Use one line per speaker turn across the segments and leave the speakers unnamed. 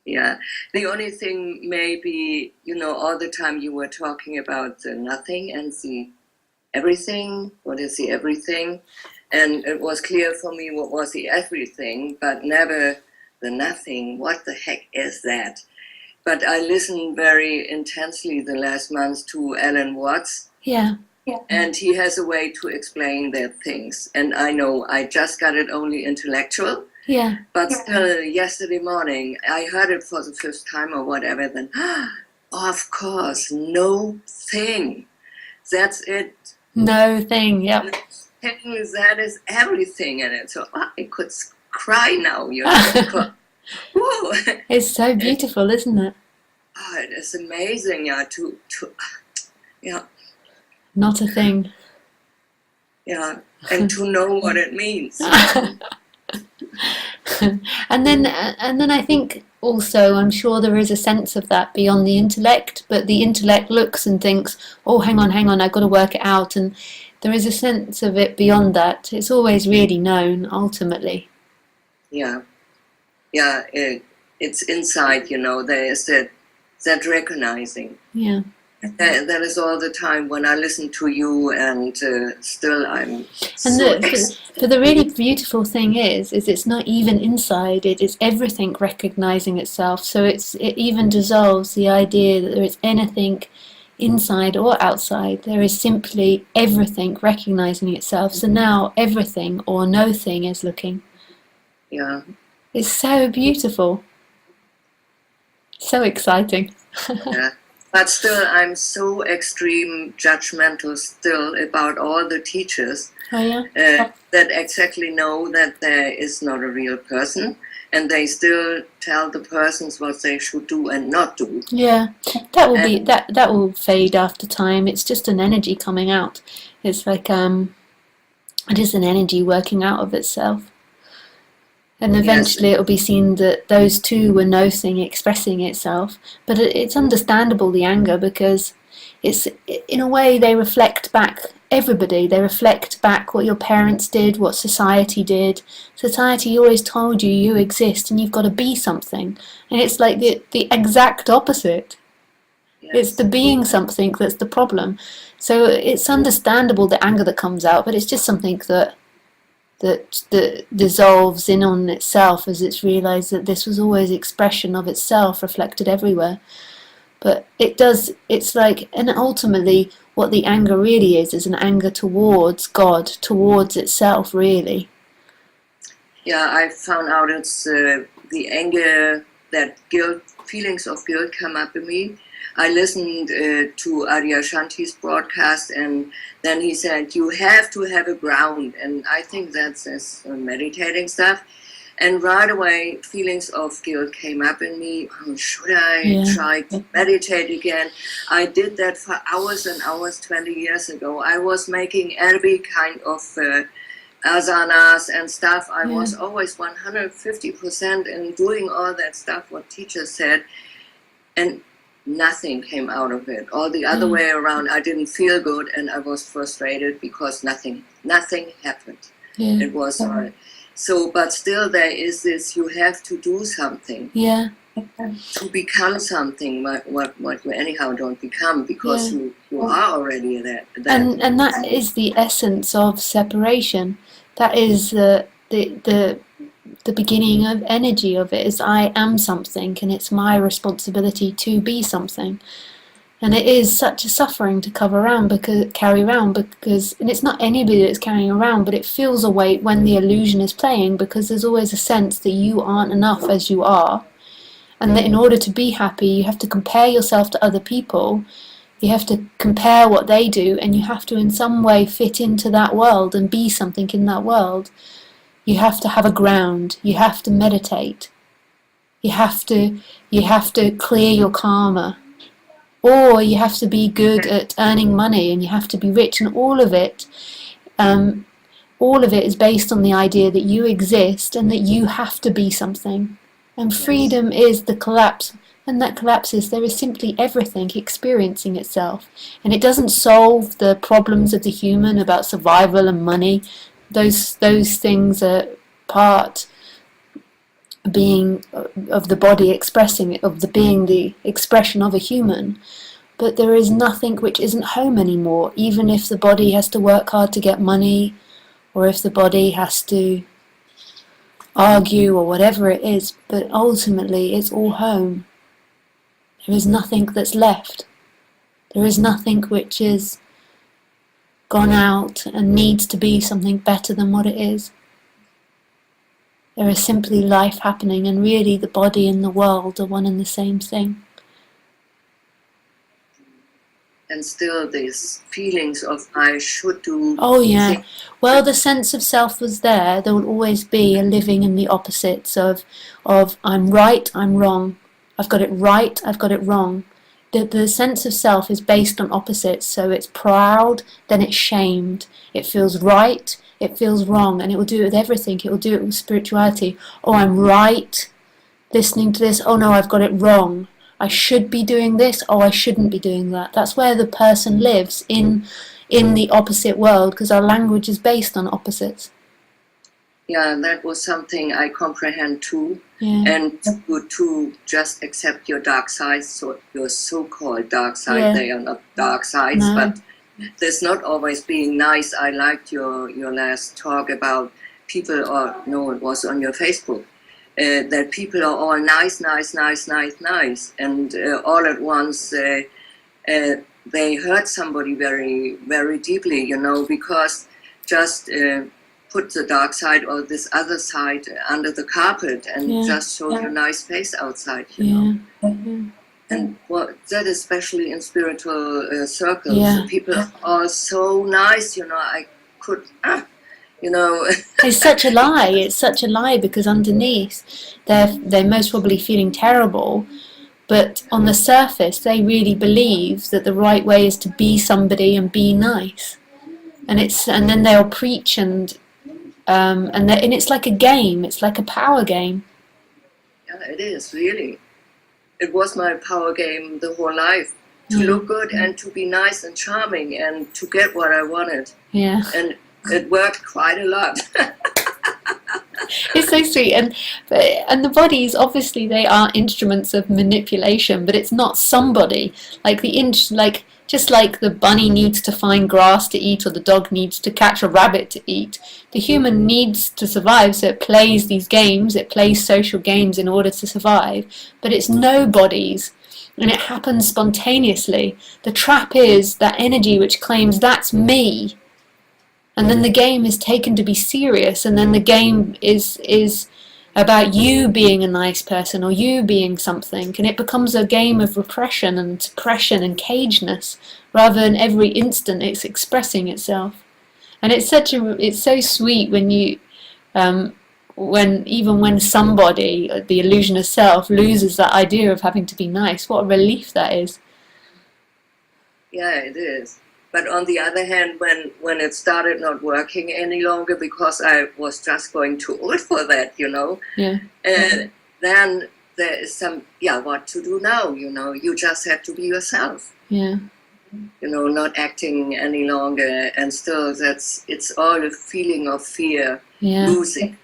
Yeah. The only thing maybe, all the time you were talking about the nothing and the everything. What is the everything? And it was clear for me what was the everything, but never the nothing. What the heck is that? But I listened very intensely the last month to Alan Watts.
Yeah.
And he has a way to explain their things. And I know I just got it only intellectual.
Yeah.
But still, yesterday morning, I heard it for the first time or whatever, then, of course, no thing. That's it.
No thing, yep.
That is everything in it. So I could cry now, because, whoa.
It's so beautiful, isn't it?
Oh, it is amazing, yeah.
Not a thing.
Yeah, and to know what it means.
and then I think also, I'm sure there is a sense of that beyond the intellect, but the intellect looks and thinks, oh, hang on, I've got to work it out, and there is a sense of it beyond that. It's always really known, ultimately.
Yeah, it's inside, there is that recognizing.
Yeah.
That is all the time when I listen to you, and still I'm
but the really beautiful thing is it's not even inside, it is everything recognizing itself. So it even dissolves the idea that there is anything inside or outside. There is simply everything recognizing itself. So now everything or no thing is looking.
Yeah.
It's so beautiful. So exciting.
Yeah. But still, I'm so extreme judgmental still about all the teachers.
Oh, yeah?
That exactly know that there is not a real person, and they still tell the persons what they should do and not do.
Yeah, that will be that will fade after time. It's just an energy coming out. It's like it is an energy working out of itself. And eventually it'll be seen that those two were no thing expressing itself. But it's understandable, the anger, because it's, in a way, they reflect back everybody. They reflect back what your parents did, what society did. Society always told you exist and you've got to be something. And it's like the exact opposite. Yes. It's the being something that's the problem. So it's understandable the anger that comes out, but it's just something that dissolves in on itself as it's realised that this was always expression of itself reflected everywhere. But it's like, and ultimately what the anger really is an anger towards God, towards itself, really.
Yeah, I found out it's the anger, that guilt, feelings of guilt come up in me. I listened to Adyashanti's broadcast, and then he said, you have to have a ground. And I think that's meditating stuff. And right away, feelings of guilt came up in me. Oh, should I try to meditate again? I did that for hours and hours 20 years ago. I was making every kind of asanas and stuff. I was always 150% in doing all that stuff, what teachers said. And nothing came out of it. All the other way around, I didn't feel good and I was frustrated because nothing happened. It was so, but still there is this, you have to do something.
Yeah.
To become something, what you anyhow don't become, because you are already there.
And that is the essence of separation. That is the beginning of energy of it, is I am something and it's my responsibility to be something. And it is such a suffering to carry around because and it's not anybody that's carrying around, but it feels a weight when the illusion is playing, because there's always a sense that you aren't enough as you are, and that in order to be happy you have to compare yourself to other people. You have to compare what they do, and you have to in some way fit into that world and be something in that world. You have to have a ground. You have to meditate. You have to clear your karma. Or you have to be good at earning money, and you have to be rich, and all of it is based on the idea that you exist and that you have to be something. And freedom is the collapse. And that collapses, there is simply everything experiencing itself. And it doesn't solve the problems of the human about survival and money. Those things are part being of the body expressing it, of the being the expression of a human. But there is nothing which isn't home anymore, even if the body has to work hard to get money, or if the body has to argue, or whatever it is. But ultimately, it's all home. There is nothing that's left. There is nothing which is gone out and needs to be something better than what it is. There is simply life happening, and really the body and the world are one and the same thing.
And still these feelings of I should do.
Oh yeah. Well, the sense of self was there. There will always be a living in the opposites of I'm right, I'm wrong. I've got it right, I've got it wrong. The sense of self is based on opposites, so it's proud, then it's shamed. It feels right, it feels wrong, and it will do it with everything. It will do it with spirituality. Oh, I'm right, listening to this. Oh no, I've got it wrong. I should be doing this. Oh, I shouldn't be doing that. That's where the person lives, in the opposite world, because our language is based on opposites.
Yeah, that was something I comprehend too.
Yeah.
And to just accept your dark sides, so your so-called dark side, they are not dark sides, but there's not always being nice. I liked your last talk about people, or no, it was on your Facebook, that people are all nice, and all at once they hurt somebody very, very deeply, because just put the dark side or this other side under the carpet and just show your nice face outside, know. And that especially in spiritual circles, people are so nice, I could,
It's such a lie. It's such a lie, because underneath they're most probably feeling terrible, but on the surface they really believe that the right way is to be somebody and be nice, and then they'll preach and it's like a game. It's like a power game.
Yeah, it is really. It was my power game the whole life, to look good and to be nice and charming and to get what I wanted.
Yeah.
And it worked quite a lot.
It's so sweet, and the bodies, obviously they are instruments of manipulation, but it's not somebody. Just like the bunny needs to find grass to eat, or the dog needs to catch a rabbit to eat, the human needs to survive, so it plays these games, it plays social games in order to survive, but it's nobody's, and it happens spontaneously. The trap is that energy which claims that's me, and then the game is taken to be serious, and then the game is about you being a nice person or you being something, and it becomes a game of repression and suppression and cageness, rather than every instant it's expressing itself. And it's so sweet when you when somebody, the illusion of self, loses that idea of having to be nice. What a relief that is.
Yeah, it is. But on the other hand, when it started not working any longer, because I was just going too old for that, then there is some, what to do now, you just have to be yourself.
Yeah.
Not acting any longer, and still it's all a feeling of fear, losing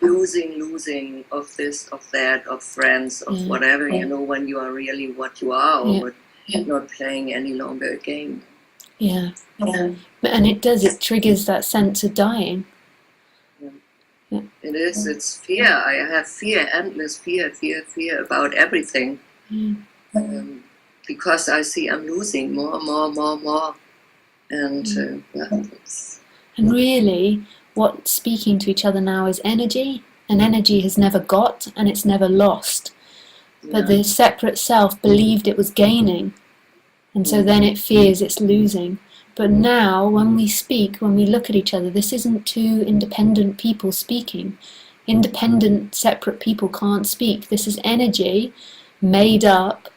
of this, of that, of friends, of whatever, when you are really what you are, or not playing any longer a game.
Yeah. And it triggers that sense of dying.
Yeah. It is, it's fear. I have fear, endless fear about everything. Because I see I'm losing more. And
and really, what speaking to each other now is energy, and energy has never got and it's never lost. But the separate self believed it was gaining, and so then it fears it's losing. But now, when we speak, when we look at each other, this isn't two independent people speaking. Independent, separate people can't speak. This is energy made up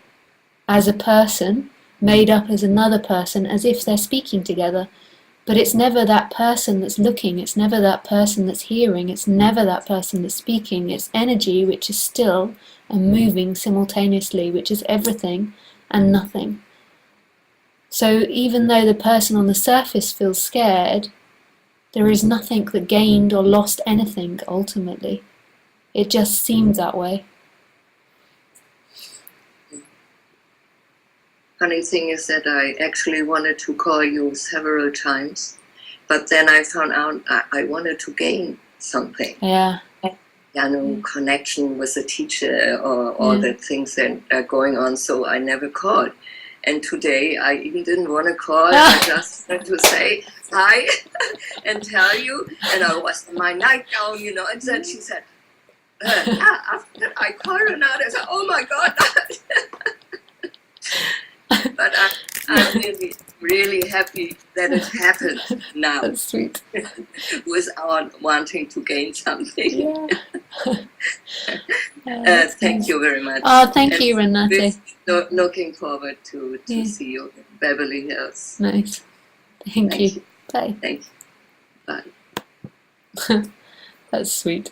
as a person, made up as another person, as if they're speaking together. But it's never that person that's looking, it's never that person that's hearing, it's never that person that's speaking. It's energy which is still and moving simultaneously, which is everything and nothing. So even though the person on the surface feels scared, there is nothing that gained or lost anything ultimately. It just seemed that way.
funny thing is that I actually wanted to call you several times, but then I found out I wanted to gain something.
Yeah.
Connection with the teacher or all the things that are going on, so I never called. And today I even didn't want to call, I just wanted to say hi and tell you, and I was in my nightgown, and then she said, after I called her now, I said, oh my God. But I'm really, really happy that it happened now.
That's sweet.
Without wanting to gain something.
Yeah.
Thank you very much.
Oh, thank you, Renate.
Looking forward to see you in Beverly Hills.
Nice. Thank you. Bye.
Thank you. Bye.
That's sweet.